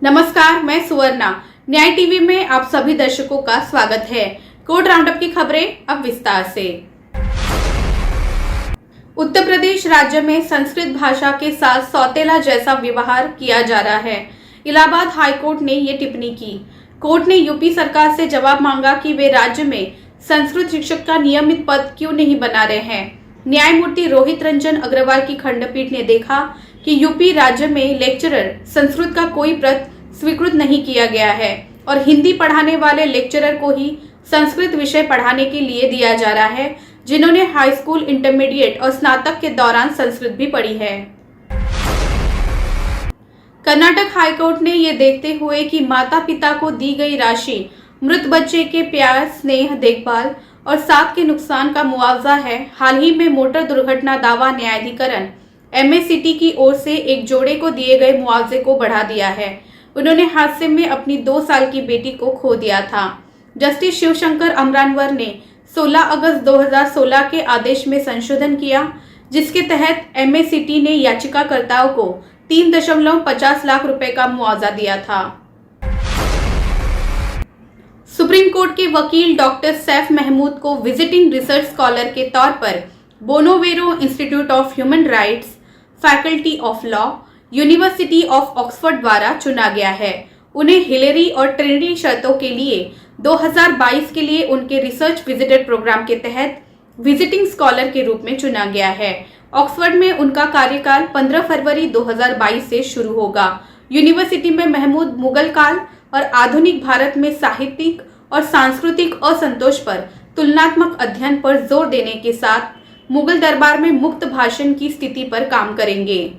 नमस्कार, मैं सुवर्णा। न्याय टीवी में आप सभी दर्शकों का स्वागत है। कोर्ट राउंडअप की खबरें अब विस्तार से। उत्तर प्रदेश राज्य में संस्कृत भाषा के साथ सौतेला जैसा व्यवहार किया जा रहा है। इलाहाबाद हाईकोर्ट ने ये टिप्पणी की। कोर्ट ने यूपी सरकार से जवाब मांगा कि वे राज्य में संस्कृत शिक्षक का नियमित पद क्यों नहीं बना रहे हैं। न्यायमूर्ति रोहित रंजन अग्रवाल की खंडपीठ ने देखा कि यूपी राज्य में लेक्चरर संस्कृत का कोई पद स्वीकृत नहीं किया गया है और हिंदी पढ़ाने वाले लेक्चरर को ही संस्कृत विषय पढ़ाने के लिए दिया जा रहा है, जिन्होंने हाई स्कूल, इंटरमीडिएट और स्नातक के दौरान संस्कृत भी पढ़ी है। कर्नाटक हाईकोर्ट ने ये देखते हुए कि माता पिता को दी गई राशि मृत बच्चे के प्यार, स्नेह, देखभाल और साथ के नुकसान का मुआवजा है, हाल ही में मोटर दुर्घटना दावा न्यायाधिकरण MACT की ओर से एक जोड़े को दिए गए मुआवजे को बढ़ा दिया है। उन्होंने हादसे में अपनी 2 साल की बेटी को खो दिया था। जस्टिस शिवशंकर अमरानवर ने 16 अगस्त 2016 के आदेश में संशोधन किया, जिसके तहत MACT ने याचिकाकर्ताओं को 3.50 लाख रुपए का मुआवजा दिया था। सुप्रीम कोर्ट के वकील डॉक्टर सैफ महमूद को विजिटिंग रिसर्च स्कॉलर के तौर पर Bonavero Institute of Human Rights, Faculty of Law, University of Oxford द्वारा चुना गया है। उन्हें हिलेरी और ट्रिनिटी शर्तों के लिए 2022 के लिए उनके रिसर्च विजिटर प्रोग्राम के तहत विजिटिंग स्कॉलर के रूप में चुना गया है। ऑक्सफोर्ड में उनका कार्यकाल 15 फरवरी 2022 से शुरू होगा। यूनिवर्सिटी में महमूद मुगल काल और आधुनिक भारत में साहित्यिक और सांस्कृतिक असंतोष पर तुलनात्मक अध्ययन पर जोर देने के साथ मुगल दरबार में मुक्त भाषण की स्थिति पर काम करेंगे।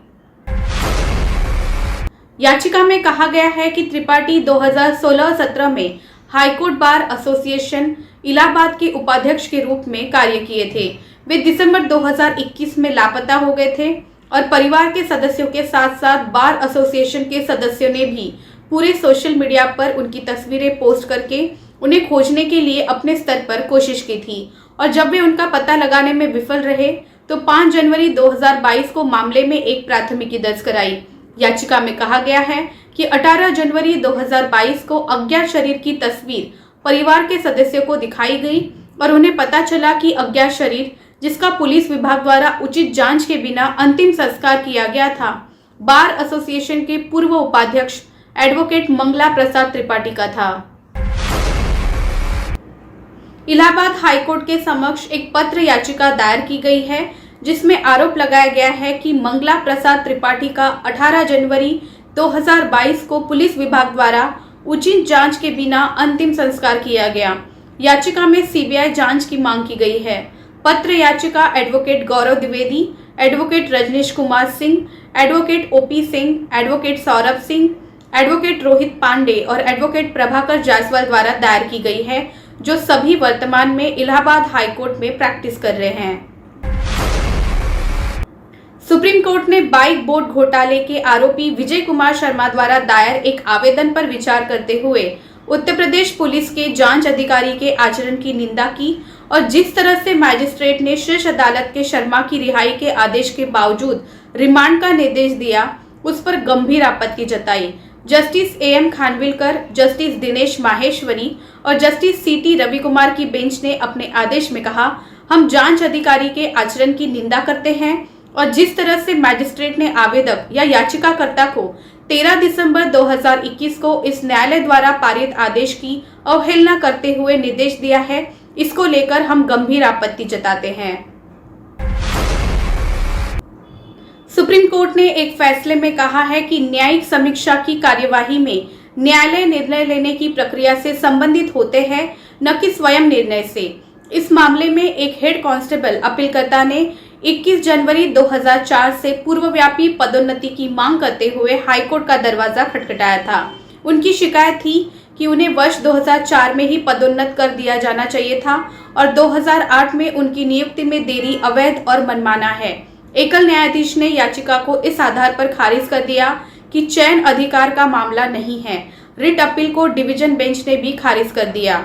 याचिका में कहा गया है कि त्रिपाठी 2016-17 में हाईकोर्ट बार एसोसिएशन इलाहाबाद के उपाध्यक्ष के रूप में कार्य किए थे। वे दिसंबर 2021 में लापता हो गए थे और परिवार के सदस्यों के साथ साथ बार एसोसिएशन के सदस्यों ने भी पूरे सोशल मीडिया पर उनकी तस्वीरें पोस्ट करके उन्हें खोजने के लिए अपने स्तर पर कोशिश की थी और जब वे उनका पता लगाने में विफल रहे तो 5 जनवरी 2022 को मामले में एक प्राथमिकी दर्ज कराई। याचिका में कहा गया है कि 18 जनवरी 2022 को अज्ञात शरीर की तस्वीर परिवार के सदस्यों को दिखाई गई और उन्हें पता चला कि अज्ञात शरीर, जिसका पुलिस विभाग द्वारा उचित जांच के बिना अंतिम संस्कार किया गया था, बार एसोसिएशन के पूर्व उपाध्यक्ष एडवोकेट मंगला प्रसाद त्रिपाठी का था। इलाहाबाद हाईकोर्ट के समक्ष एक पत्र याचिका दायर की गई है, जिसमें आरोप लगाया गया है कि मंगला प्रसाद त्रिपाठी का 18 जनवरी 2022 को पुलिस विभाग द्वारा उचित जांच के बिना अंतिम संस्कार किया गया। याचिका में CBI जांच की मांग की गई है। पत्र याचिका advocate Gaurav Dwivedi, advocate Rajneesh Kumar Singh, advocate OP Singh, advocate Saurabh Singh, advocate Rohit Pandey और एडवोकेट प्रभाकर जायसवाल द्वारा दायर की गई है, जो सभी वर्तमान में इलाहाबाद हाईकोर्ट में प्रैक्टिस कर रहे हैं। सुप्रीम कोर्ट ने बाइक बोर्ड घोटाले के आरोपी विजय कुमार शर्मा द्वारा दायर एक आवेदन पर विचार करते हुए उत्तर प्रदेश पुलिस के जांच अधिकारी के आचरण की निंदा की और जिस तरह से मैजिस्ट्रेट ने शीर्ष अदालत के शर्मा की रिहाई के आदेश के बावजूद रिमांड का निर्देश दिया, उस पर गंभीर आपत्ति जताई। Justice AM Khanwilkar, justice Dinesh Maheshwari और जस्टिस CT रवि कुमार की बेंच ने अपने आदेश में कहा, हम जांच अधिकारी के आचरण की निंदा करते हैं और जिस तरह से मैजिस्ट्रेट ने आवेदक या याचिकाकर्ता को 13 दिसंबर 2021 को इस न्यायालय द्वारा पारित आदेश की अवहेलना करते हुए निर्देश दिया है, इसको लेकर हम गंभीर आपत्ति जताते हैं। सुप्रीम कोर्ट ने एक फैसले में कहा है कि न्यायिक समीक्षा की कार्यवाही में न्यायालय निर्णय लेने की प्रक्रिया से संबंधित होते हैं, न कि स्वयं निर्णय से। इस मामले में एक हेड कांस्टेबल अपीलकर्ता ने 21 जनवरी 2004 से पूर्वव्यापी पदोन्नति की मांग करते हुए हाईकोर्ट का दरवाजा खटखटाया था। उनकी शिकायत थी कि उन्हें वर्ष 2004 में ही पदोन्नत कर दिया जाना चाहिए था और 2008 में उनकी नियुक्ति में देरी अवैध और मनमाना है। एकल न्यायाधीश ने याचिका को इस आधार पर खारिज कर दिया कि चयन अधिकार का मामला नहीं है। रिट अपील को डिवीजन बेंच ने भी खारिज कर दिया।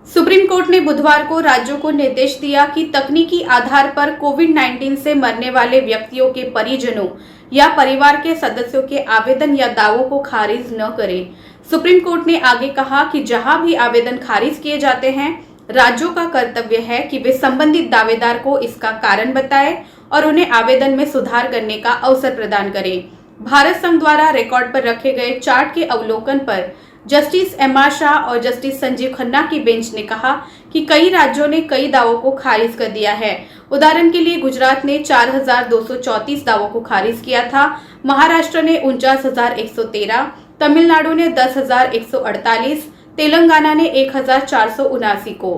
सुप्रीम कोर्ट ने बुधवार को राज्यों को निर्देश दिया कि तकनीकी आधार पर कोविड-19 से मरने वाले व्यक्तियों के परिजनों या परिवार के सदस्यों के आवेदन या दावों को खारिज न करें। सुप्रीम कोर्ट ने आगे कहा कि जहां भी आवेदन खारिज किए जाते हैं, राज्यों का कर्तव्य है कि वे संबंधित दावेदार को इसका कारण बताएं और उन्हें आवेदन में सुधार करने का अवसर प्रदान करें। भारत संघ द्वारा रिकॉर्ड पर रखे गए चार्ट के अवलोकन पर जस्टिस एम.आर. शाह और जस्टिस संजीव खन्ना की बेंच ने कहा कि कई राज्यों ने कई दावों को खारिज कर दिया है। उदाहरण के लिए गुजरात ने 4,234 दावों को खारिज किया था, महाराष्ट्र ने 49,113, तमिलनाडु ने 10,148, तेलंगाना ने 1,479 को।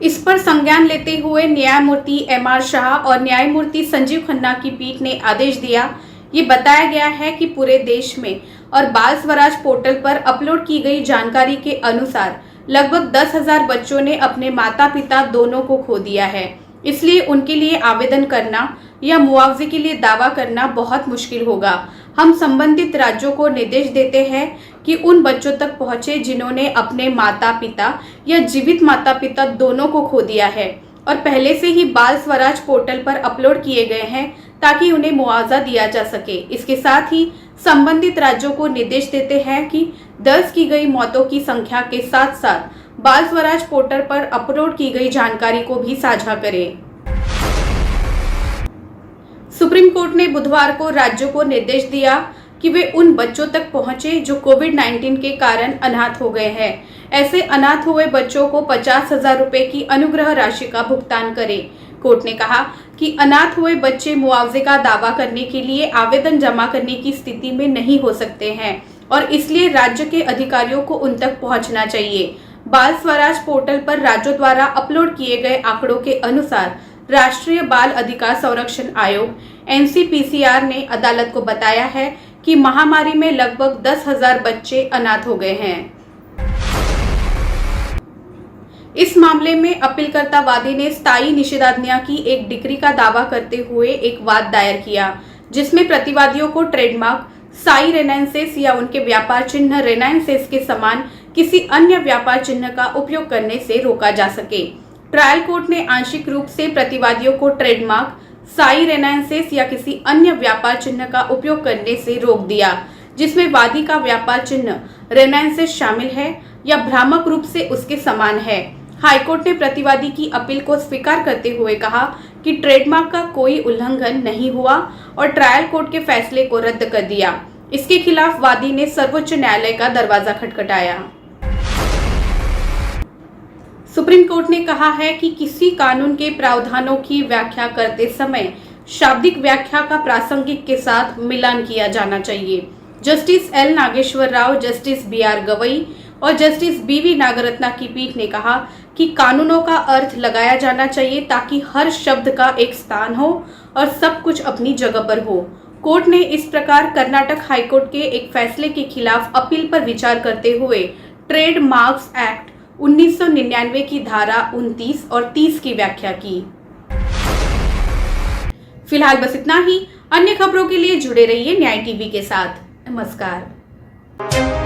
इस पर संज्ञान लेते हुए न्यायमूर्ति एम.आर. शाह और न्यायमूर्ति संजीव खन्ना की पीठ ने आदेश दिया। ये बताया गया है कि पूरे देश में और बाल स्वराज पोर्टल पर अपलोड की गई जानकारी के अनुसार लगभग 10,000 बच्चों ने अपने माता पिता दोनों को खो दिया है। इसलिए उनके लिए आवेदन करना या मुआवजे के लिए दावा करना बहुत मुश्किल होगा। हम संबंधित राज्यों को निर्देश देते हैं कि उन बच्चों तक पहुंचे जिन्होंने अपने माता पिता या जीवित माता पिता दोनों को खो दिया है और पहले से ही बाल स्वराज पोर्टल पर अपलोड किए गए हैं, ताकि उन्हें मुआवजा दिया जा सके। इसके साथ ही संबंधित राज्यों को निर्देश देते हैं कि दर्ज की गई मौतों की संख्या के साथ साथ बाल स्वराज पोर्टल पर अपलोड की गई जानकारी को भी साझा करें। सुप्रीम कोर्ट ने बुधवार को राज्यों को निर्देश दिया कि वे उन बच्चों तक पहुंचे जो कोविड-19 के कारण अनाथ हो गए हैं। ऐसे अनाथ हुए बच्चों को 50,000 रुपए की अनुग्रह राशि का भुगतान करें। कोर्ट ने कहा कि अनाथ हुए बच्चे मुआवजे का दावा करने के लिए आवेदन जमा करने की स्थिति में नहीं हो सकते हैं और इसलिए राज्य के अधिकारियों को उन तक पहुंचना चाहिए। बाल स्वराज पोर्टल पर राज्यों द्वारा अपलोड किए गए आंकड़ों के अनुसार राष्ट्रीय बाल अधिकार संरक्षण आयोग (NCPCR) ने अदालत को बताया है कि महामारी में लगभग 10,000 बच्चे अनाथ हो गए हैं। इस मामले में अपीलकर्ता वादी ने स्थायी निषेधाज्ञा की एक डिक्री का दावा करते हुए एक वाद दायर किया, जिसमें प्रतिवादियों को ट्रेडमार्क साई रेनाइंसेस या उनके व्यापार चिन्ह रेनाइंसेस के समान किसी अन्य व्यापार चिन्ह का उपयोग करने से रोका जा सके। ट्रायल कोर्ट ने आंशिक रूप से प्रतिवादियों को ट्रेडमार्क साई रेनाइंसेस या किसी अन्य व्यापार चिन्ह का उपयोग करने से रोक दिया, जिसमें वादी का व्यापार चिन्ह रेनाइंसेस शामिल है या भ्रामक रूप से उसके समान है। हाईकोर्ट ने प्रतिवादी की अपील को स्वीकार करते हुए कहा कि ट्रेडमार्क का कोई उल्लंघन नहीं हुआ और ट्रायल कोर्ट के फैसले को रद्द कर दिया। इसके खिलाफ वादी ने सर्वोच्च न्यायालय का दरवाजा खटखटाया। सुप्रीम कोर्ट ने कहा है कि किसी कानून के प्रावधानों की व्याख्या करते समय शाब्दिक व्याख्या का प्रासंगिक के साथ मिलान किया जाना चाहिए। Justice L Nageshwar Rao, justice BR. Gavai और जस्टिस बी.वी. नागरत्ना की पीठ ने कहा कि कानूनों का अर्थ लगाया जाना चाहिए ताकि हर शब्द का एक स्थान हो और सब कुछ अपनी जगह पर हो। कोर्ट ने इस प्रकार कर्नाटक हाईकोर्ट के एक फैसले के खिलाफ अपील पर विचार करते हुए ट्रेड मार्क्स एक्ट 1999 की धारा 29 और 30 की व्याख्या की। फिलहाल बस इतना ही। अन्य खबरों के लिए जुड़े रहिए न्याय टीवी के साथ। नमस्कार।